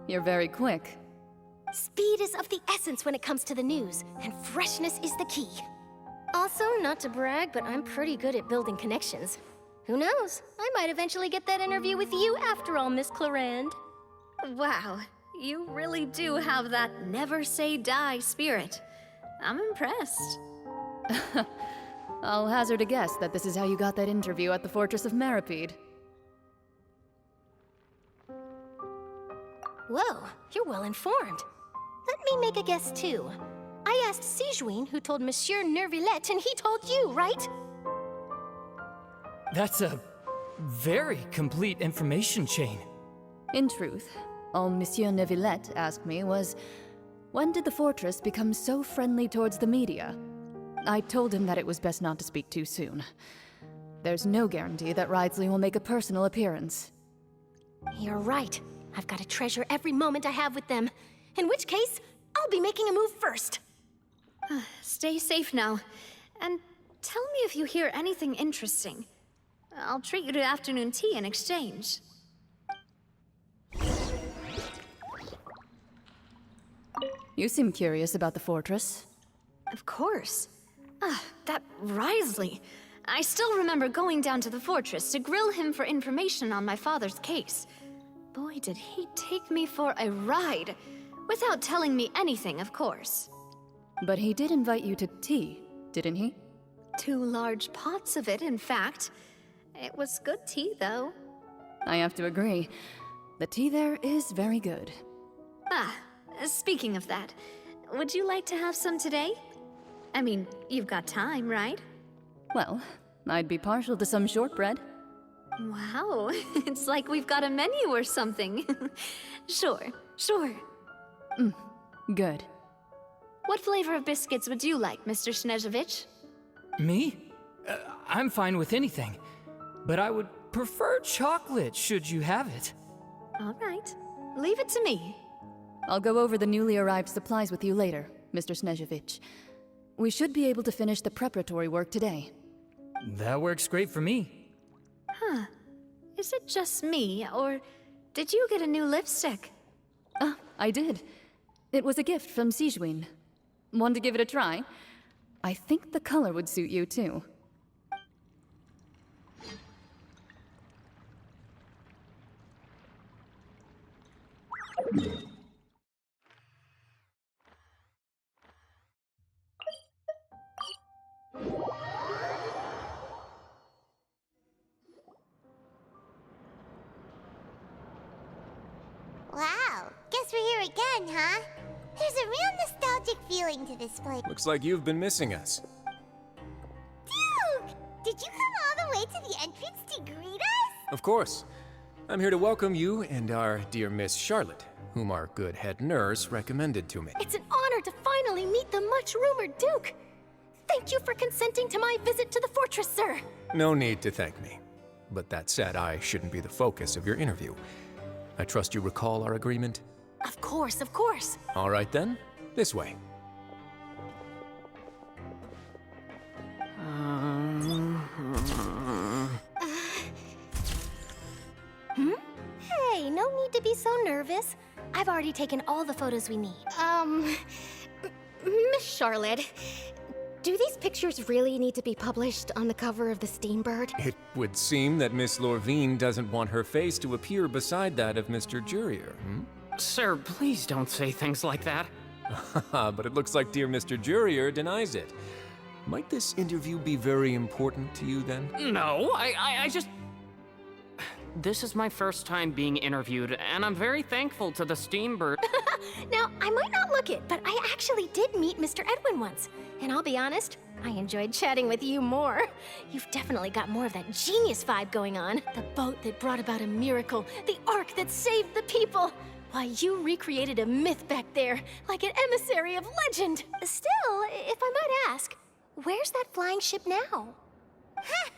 You're very quick. Speed is of the essence when it comes to the news, and freshness is the key. Also, not to brag, but I'm pretty good at building connections. Who knows? I might eventually get that interview with you after all, Miss Clarand. Wow, you really do have that never say die spirit. I'm impressed. I'll hazard a guess that this is how you got that interview at the Fortress of Meripede. Whoa, you're well informed. Let me make a guess too. I asked Sijuin who told Monsieur Nervillette, and he told you, right? That's a very complete information chain. In truth, all Monsieur Neuvillette asked me was, when did the Fortress become so friendly towards the media? I told him that it was best not to speak too soon. There's no guarantee that Wriothesley will make a personal appearance. You're right. I've got to treasure every moment I have with them. In which case, I'll be making a move first. Stay safe now. And tell me if you hear anything interesting. I'll treat you to afternoon tea in exchange. You seem curious about the Fortress. Of course. That Wriothesley. I still remember going down to the Fortress to grill him for information on my father's case. Boy, did he take me for a ride. Without telling me anything, of course. But he did invite you to tea, didn't he? 2 large pots of it, in fact. It was good tea, though. I have to agree. The tea there is very good. Speaking of that, would you like to have some today? I mean, you've got time, right? Well, I'd be partial to some shortbread. Wow, it's like we've got a menu or something. Sure. Good. What flavor of biscuits would you like, Mr. Snezhevich? Me? I'm fine with anything. But I would prefer chocolate, should you have it. All right. Leave it to me. I'll go over the newly arrived supplies with you later, Mr. Snezhevich. We should be able to finish the preparatory work today. That works great for me. Is it just me, or did you get a new lipstick? I did. It was a gift from Sijuin. Want to give it a try? I think the color would suit you, too. Wow, guess we're here again, huh? There's a real nostalgic feeling to this place. Looks like you've been missing us. Duke! Did you come all the way to the entrance to greet us? Of course. I'm here to welcome you and our dear Miss Charlotte, whom our good head nurse recommended to me. It's an honor to finally meet the much-rumored Duke. Thank you for consenting to my visit to the fortress, sir. No need to thank me. But that said, I shouldn't be the focus of your interview. I trust you recall our agreement? Of course, of course. All right then, this way. Hey, no need to be so nervous. I've already taken all the photos we need. Miss Charlotte, do these pictures really need to be published on the cover of the Steambird? It would seem that Miss Lorvine doesn't want her face to appear beside that of Mr. Jurier, Sir, please don't say things like that. But it looks like dear Mr. Jurier denies it. Might this interview be very important to you then? No, I just... This is my first time being interviewed, and I'm very thankful to the Steambird. Now, I might not look it, but I actually did meet Mr. Edwin once. And I'll be honest, I enjoyed chatting with you more. You've definitely got more of that genius vibe going on. The boat that brought about a miracle, the ark that saved the people. Why, you recreated a myth back there, like an emissary of legend. Still, if I might ask, where's that flying ship now? Huh!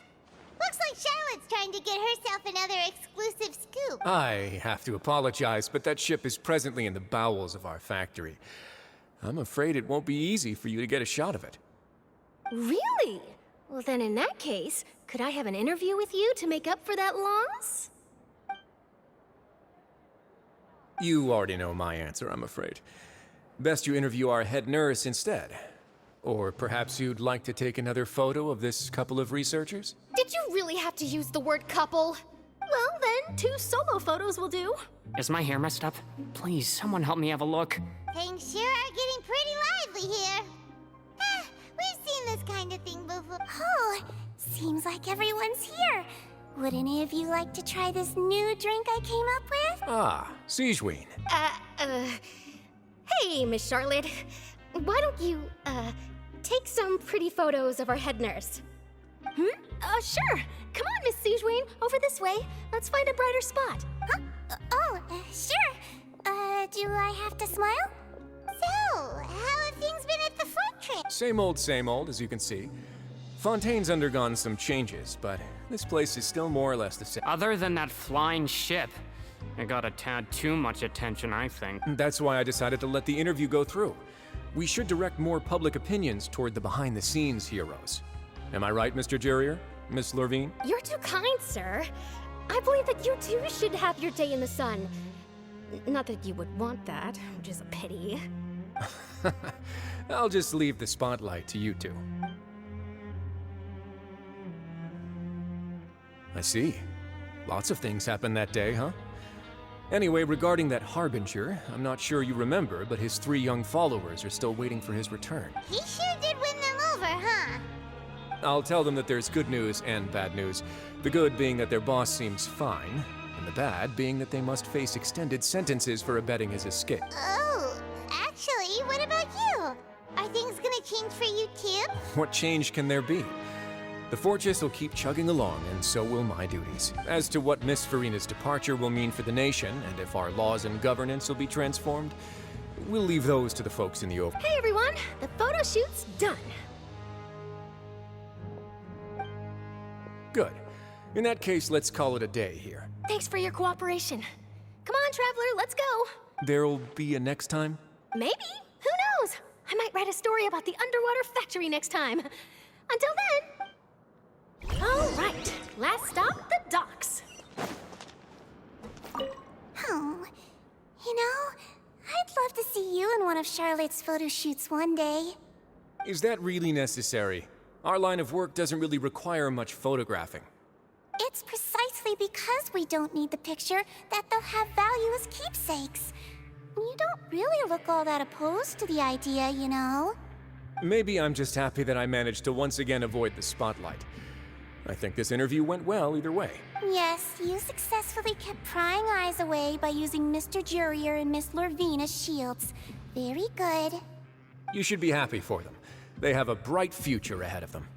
Looks like Charlotte's trying to get herself another exclusive scoop. I have to apologize, but that ship is presently in the bowels of our factory. I'm afraid it won't be easy for you to get a shot of it. Really? Well, then in that case, could I have an interview with you to make up for that loss? You already know my answer, I'm afraid. Best you interview our head nurse instead. Or perhaps you'd like to take another photo of this couple of researchers? Did you really have to use the word couple? Well, then, 2 solo photos will do. Is my hair messed up? Please, someone help me have a look. Things sure are getting pretty lively here. We've seen this kind of thing before. Oh, seems like everyone's here. Would any of you like to try this new drink I came up with? Ah, Siegeween. Hey, Miss Charlotte. Why don't you, take some pretty photos of our head nurse? Sure. Come on, Miss Siegeween. Over this way. Let's find a brighter spot. Huh? Sure. Do I have to smile? So, how have things been at the Fortress? Same old, as you can see. Fontaine's undergone some changes, but this place is still more or less the same. Other than that flying ship, it got a tad too much attention, I think. That's why I decided to let the interview go through. We should direct more public opinions toward the behind-the-scenes heroes. Am I right, Mr. Jurier? Miss Lurvine? You're too kind, sir. I believe that you too should have your day in the sun. Not that you would want that, which is a pity. I'll just leave the spotlight to you two. I see. Lots of things happened that day, huh? Anyway, regarding that Harbinger, I'm not sure you remember, but his 3 young followers are still waiting for his return. He sure did win them over, huh? I'll tell them that there's good news and bad news. The good being that their boss seems fine, and the bad being that they must face extended sentences for abetting his escape. Oh, actually, what about you? Are things gonna change for you too? What change can there be? The Fortress will keep chugging along, and so will my duties. As to what Miss Farina's departure will mean for the nation, and if our laws and governance will be transformed, we'll leave those to the folks in the Oval. Hey, everyone. The photo shoot's done. Good. In that case, let's call it a day here. Thanks for your cooperation. Come on, Traveler, let's go. There'll be a next time? Maybe. Who knows? I might write a story about the underwater factory next time. Until then. All right. Last stop, the docks. Oh, you know, I'd love to see you in one of Charlotte's photo shoots one day. Is that really necessary? Our line of work doesn't really require much photographing. It's precisely because we don't need the picture that they'll have value as keepsakes. You don't really look all that opposed to the idea, you know. Maybe I'm just happy that I managed to once again avoid the spotlight. I think this interview went well either way. Yes, you successfully kept prying eyes away by using Mr. Jurier and Miss Lurvine as shields. Very good. You should be happy for them. They have a bright future ahead of them.